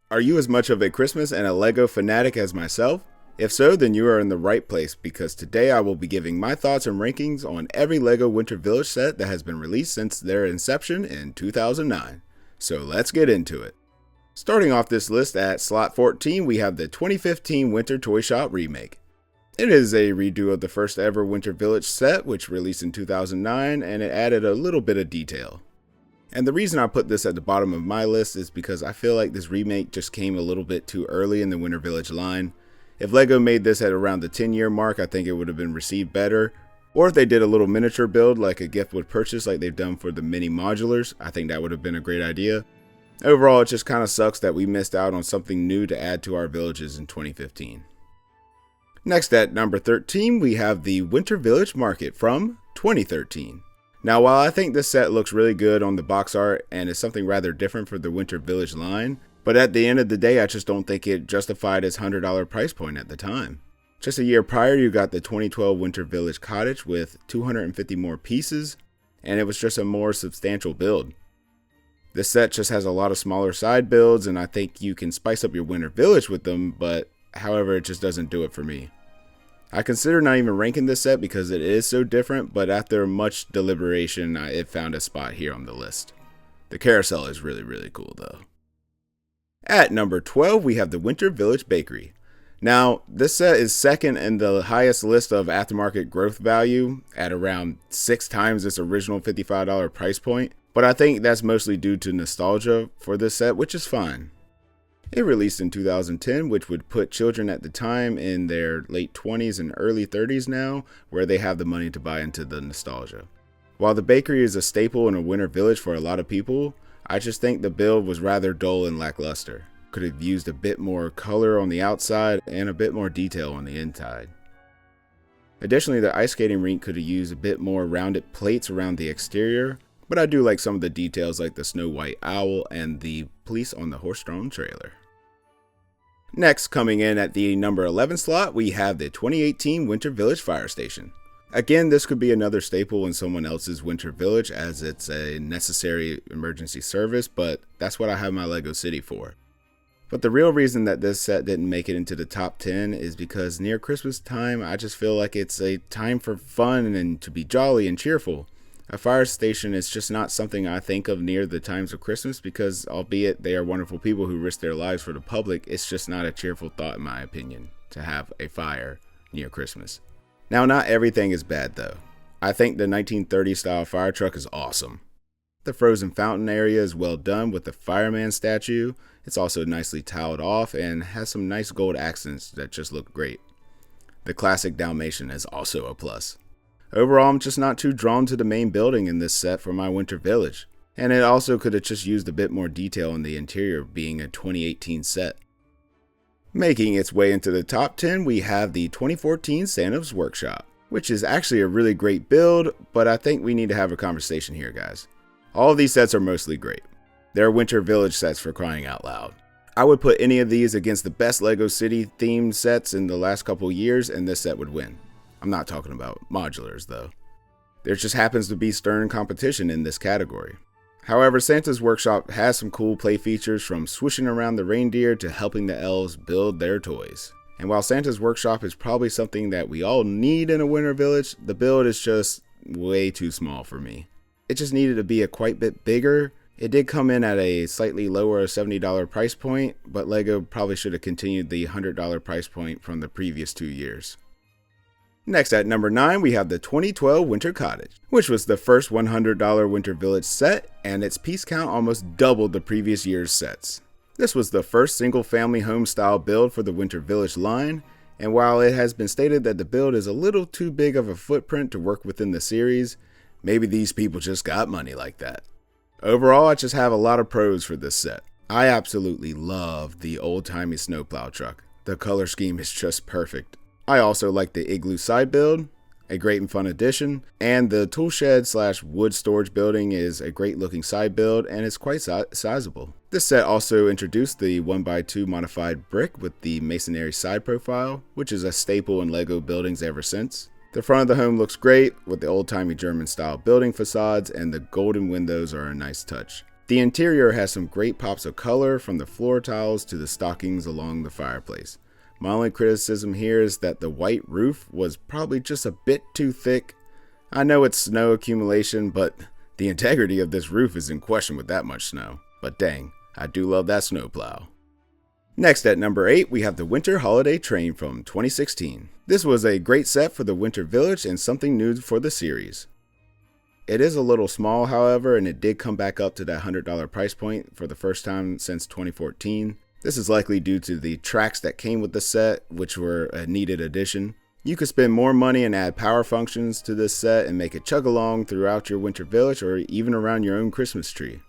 Are you as much of a Christmas and a LEGO fanatic as myself? If so, then you are in the right place because today I will be giving my thoughts and rankings on every LEGO Winter Village set that has been released since their inception in 2009. So let's get into it. Starting off this list at slot 14, we have the 2015 Winter Toy Shop Remake. It is a redo of the first ever Winter Village set, which released in 2009, and it added a little bit of detail. And the reason I put this at the bottom of my list is because I feel like this remake just came a little bit too early in the Winter Village line. If LEGO made this at around the 10-year mark, I think it would have been received better. Or if they did a little miniature build like a gift with purchase like they've done for the mini modulars, I think that would have been a great idea. Overall, it just kind of sucks that we missed out on something new to add to our villages in 2015. Next at number 13, we have the Winter Village Market from 2013. Now, while I think this set looks really good on the box art and is something rather different for the Winter Village line, but at the end of the day, I just don't think it justified its $100 price point at the time. Just a year prior, you got the 2012 Winter Village Cottage with 250 more pieces, and it was just a more substantial build. This set just has a lot of smaller side builds, and I think you can spice up your Winter Village with them, but however, it just doesn't do it for me. I consider not even ranking this set because it is so different, but after much deliberation, it found a spot here on the list. The carousel is really cool though. At number 12, we have the Winter Village Bakery. Now, this set is second in the highest list of aftermarket growth value at around 6 times its original $55 price point, but I think that's mostly due to nostalgia for this set, which is fine. It released in 2010, which would put children at the time in their late 20s and early 30s now, where they have the money to buy into the nostalgia. While the bakery is a staple in a winter village for a lot of people, I just think the build was rather dull and lackluster. Could have used a bit more color on the outside and a bit more detail on the inside. Additionally, the ice skating rink could have used a bit more rounded plates around the exterior, but I do like some of the details like the Snow White owl and the police on the horse-drawn trailer. Next, coming in at the number 11 slot, we have the 2018 Winter Village Fire Station. Again, this could be another staple in someone else's Winter Village as it's a necessary emergency service, but that's what I have my LEGO City for. But the real reason that this set didn't make it into the top 10 is because near Christmas time, I just feel like it's a time for fun and to be jolly and cheerful. A fire station is just not something I think of near the times of Christmas because, albeit they are wonderful people who risk their lives for the public, it's just not a cheerful thought in my opinion to have a fire near Christmas. Now, not everything is bad though. I think the 1930s style fire truck is awesome. The frozen fountain area is well done with the fireman statue. It's also nicely tiled off and has some nice gold accents that just look great. The classic Dalmatian is also a plus. Overall, I'm just not too drawn to the main building in this set for my Winter Village, and it also could have just used a bit more detail in the interior being a 2018 set. Making its way into the top 10, we have the 2014 Santa's Workshop, which is actually a really great build, but I think we need to have a conversation here, guys. All of these sets are mostly great. They're Winter Village sets for crying out loud. I would put any of these against the best LEGO City themed sets in the last couple years, and this set would win. I'm not talking about modulars though. There just happens to be stern competition in this category. However, Santa's Workshop has some cool play features from swishing around the reindeer to helping the elves build their toys. And while Santa's Workshop is probably something that we all need in a winter village, the build is just way too small for me. It just needed to be a quite bit bigger. It did come in at a slightly lower $70 price point, but LEGO probably should have continued the $100 price point from the previous 2 years. Next at number 9, we have the 2012 Winter Cottage, which was the first $100 Winter Village set, and its piece count almost doubled the previous year's sets. This was the first single-family home style build for the Winter Village line, and while it has been stated that the build is a little too big of a footprint to work within the series, maybe these people just got money like that. Overall, I just have a lot of pros for this set. I absolutely love the old-timey snowplow truck. The color scheme is just perfect. I also like the igloo side build, a great and fun addition, and the tool shed / wood storage building is a great looking side build and is quite sizable. This set also introduced the 1x2 modified brick with the masonry side profile, which is a staple in LEGO buildings ever since. The front of the home looks great with the old-timey German style building facades, and the golden windows are a nice touch. The interior has some great pops of color from the floor tiles to the stockings along the fireplace. My only criticism here is that the white roof was probably just a bit too thick. I know it's snow accumulation, but the integrity of this roof is in question with that much snow. But dang, I do love that snowplow. Next at number 8, we have the Winter Holiday Train from 2016. This was a great set for the Winter Village and something new for the series. It is a little small, however, and it did come back up to that $100 price point for the first time since 2014. This is likely due to the tracks that came with the set, which were a needed addition. You could spend more money and add power functions to this set and make it chug along throughout your Winter Village or even around your own Christmas tree.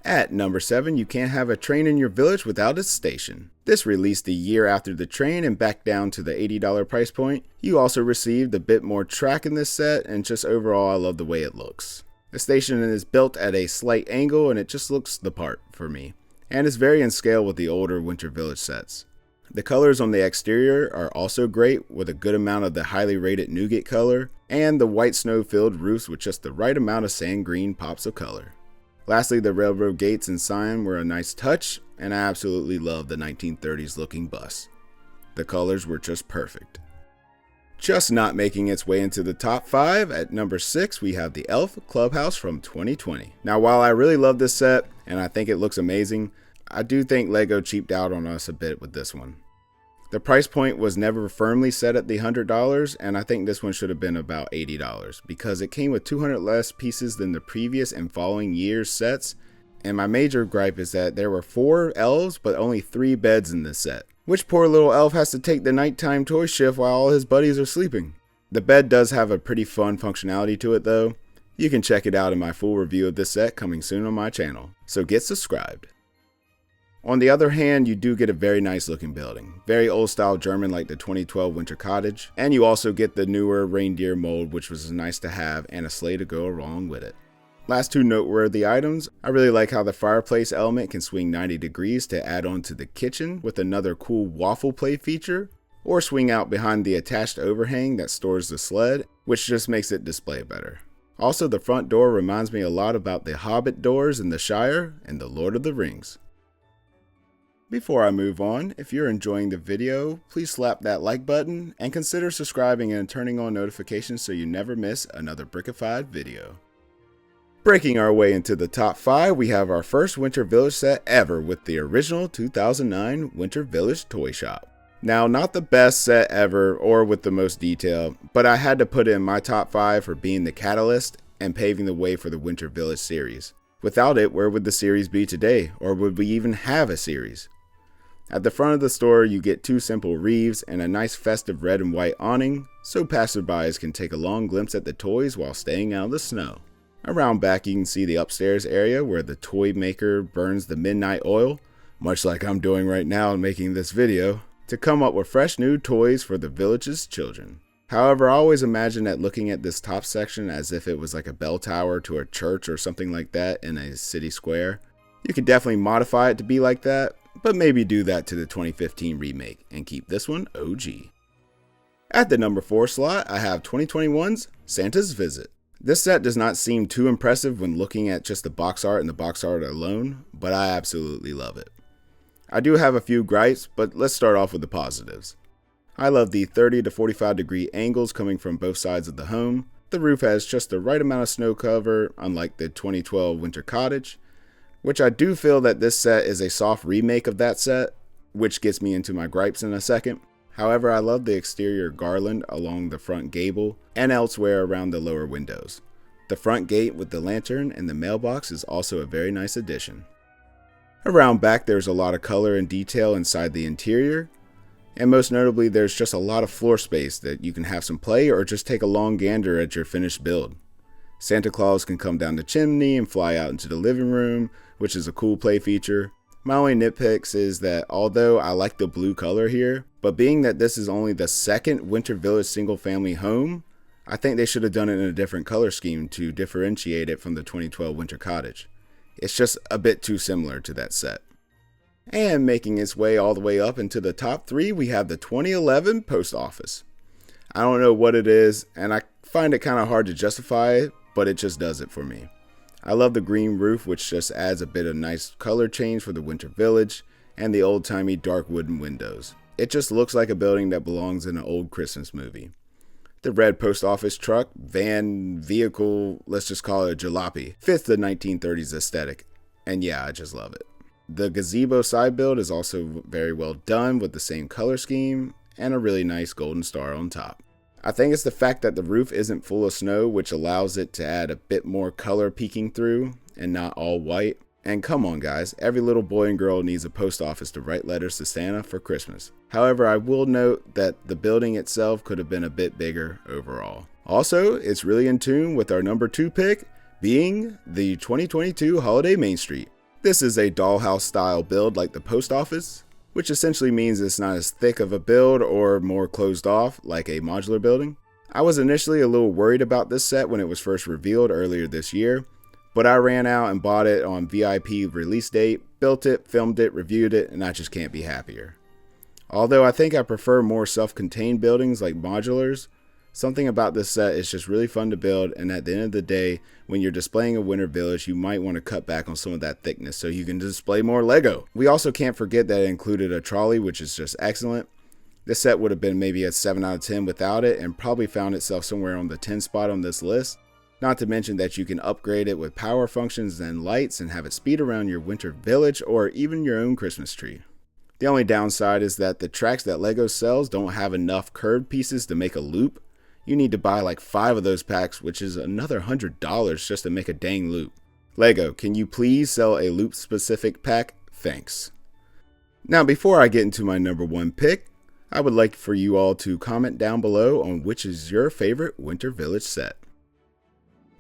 At number 7, you can't have a train in your village without a station. This released a year after the train and back down to the $80 price point. You also received a bit more track in this set, and just overall I love the way it looks. The station is built at a slight angle and it just looks the part for me, and is very in scale with the older Winter Village sets. The colors on the exterior are also great, with a good amount of the highly rated nougat color, and the white snow-filled roofs with just the right amount of sand green pops of color. Lastly, the railroad gates and sign were a nice touch, and I absolutely love the 1930s looking bus. The colors were just perfect. Just not making its way into the top 5, at number 6 we have the Elf Clubhouse from 2020. Now while I really love this set, and I think it looks amazing, I do think LEGO cheaped out on us a bit with this one. The price point was never firmly set at the $100, and I think this one should have been about $80 because it came with 200 less pieces than the previous and following year's sets, and my major gripe is that there were 4 elves but only 3 beds in this set. Which poor little elf has to take the nighttime toy shift while all his buddies are sleeping? The bed does have a pretty fun functionality to it though. You can check it out in my full review of this set coming soon on my channel, so get subscribed. On the other hand, you do get a very nice looking building, very old style German like the 2012 Winter Cottage, and you also get the newer reindeer mold, which was nice to have, and a sleigh to go along with it. Last 2 noteworthy items, I really like how the fireplace element can swing 90 degrees to add on to the kitchen with another cool waffle play feature, or swing out behind the attached overhang that stores the sled, which just makes it display better. Also, the front door reminds me a lot about the Hobbit doors in the Shire and the Lord of the Rings. Before I move on, if you're enjoying the video, please slap that like button and consider subscribing and turning on notifications so you never miss another Brickafide video. Breaking our way into the top 5, we have our first Winter Village set ever with the original 2009 Winter Village Toy Shop. Now, not the best set ever or with the most detail, but I had to put it in my top 5 for being the catalyst and paving the way for the Winter Village series. Without it, where would the series be today, or would we even have a series? At the front of the store, you get 2 simple reeves and a nice festive red and white awning, so passerbys can take a long glimpse at the toys while staying out of the snow. Around back, you can see the upstairs area where the toy maker burns the midnight oil, much like I'm doing right now in making this video, to come up with fresh new toys for the village's children. However, I always imagine that looking at this top section as if it was like a bell tower to a church or something like that in a city square. You could definitely modify it to be like that, but maybe do that to the 2015 remake and keep this one OG. At the number 4 slot, I have 2021's Santa's Visit. This set does not seem too impressive when looking at just the box art and the box art alone, but I absolutely love it. I do have a few gripes, but let's start off with the positives. I love the 30 to 45 degree angles coming from both sides of the home. The roof has just the right amount of snow cover, unlike the 2012 Winter Cottage, which I do feel that this set is a soft remake of that set, which gets me into my gripes in a second. However, I love the exterior garland along the front gable and elsewhere around the lower windows. The front gate with the lantern and the mailbox is also a very nice addition. Around back, there's a lot of color and detail inside the interior, and most notably there's just a lot of floor space that you can have some play or just take a long gander at your finished build. Santa Claus can come down the chimney and fly out into the living room, which is a cool play feature. My only nitpicks is that although I like the blue color here, but being that this is only the second Winter Village single family home, I think they should have done it in a different color scheme to differentiate it from the 2012 Winter Cottage. It's just a bit too similar to that set. And making its way all the way up into the top 3, we have the 2011 Post Office. I don't know what it is, and I find it kind of hard to justify it, but it just does it for me. I love the green roof, which just adds a bit of nice color change for the winter village, and the old-timey dark wooden windows. It just looks like a building that belongs in an old Christmas movie. The red post office truck, van, vehicle, let's just call it a jalopy, fits the 1930s aesthetic, and yeah, I just love it. The gazebo side build is also very well done with the same color scheme and a really nice golden star on top. I think it's the fact that the roof isn't full of snow, which allows it to add a bit more color peeking through and not all white. And come on guys, every little boy and girl needs a post office to write letters to Santa for Christmas. However, I will note that the building itself could have been a bit bigger overall. Also, it's really in tune with our number 2 pick, being the 2022 Holiday Main Street. This is a dollhouse style build like the post office, which essentially means it's not as thick of a build or more closed off like a modular building. I was initially a little worried about this set when it was first revealed earlier this year, but I ran out and bought it on VIP release date, built it, filmed it, reviewed it, and I just can't be happier. Although I think I prefer more self-contained buildings like modulars, something about this set is just really fun to build, and at the end of the day, when you're displaying a winter village, you might want to cut back on some of that thickness so you can display more Lego. We also can't forget that it included a trolley, which is just excellent. This set would have been maybe a 7 out of 10 without it, and probably found itself somewhere on the 10 spot on this list. Not to mention that you can upgrade it with power functions and lights and have it speed around your winter village or even your own Christmas tree. The only downside is that the tracks that LEGO sells don't have enough curved pieces to make a loop. You need to buy like 5 of those packs, which is another $100 just to make a dang loop. LEGO, can you please sell a loop specific pack? Thanks. Now before I get into my number 1 pick, I would like for you all to comment down below on which is your favorite winter village set.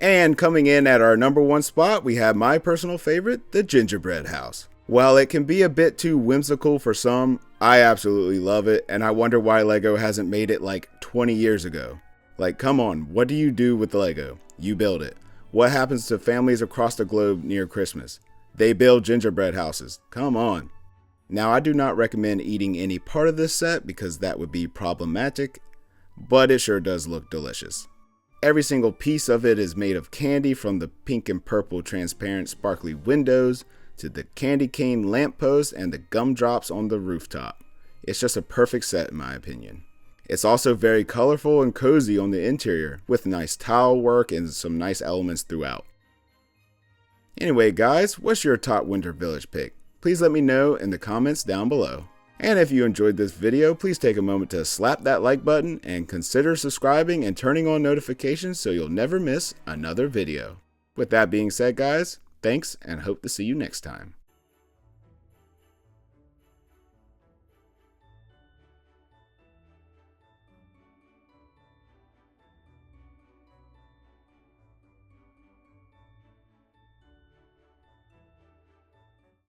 And coming in at our number 1 spot, we have my personal favorite, the gingerbread house. While it can be a bit too whimsical for some, I absolutely love it, and I wonder why LEGO hasn't made it like 20 years ago. Like, come on, what do you do with LEGO? You build it. What happens to families across the globe near Christmas? They build gingerbread houses. Come on. Now, I do not recommend eating any part of this set because that would be problematic, but it sure does look delicious. Every single piece of it is made of candy, from the pink and purple transparent sparkly windows to the candy cane lamppost and the gumdrops on the rooftop. It's just a perfect set in my opinion. It's also very colorful and cozy on the interior with nice tile work and some nice elements throughout. Anyway guys, what's your top winter village pick? Please let me know in the comments down below. And if you enjoyed this video, please take a moment to slap that like button and consider subscribing and turning on notifications so you'll never miss another video. With that being said guys, thanks and hope to see you next time.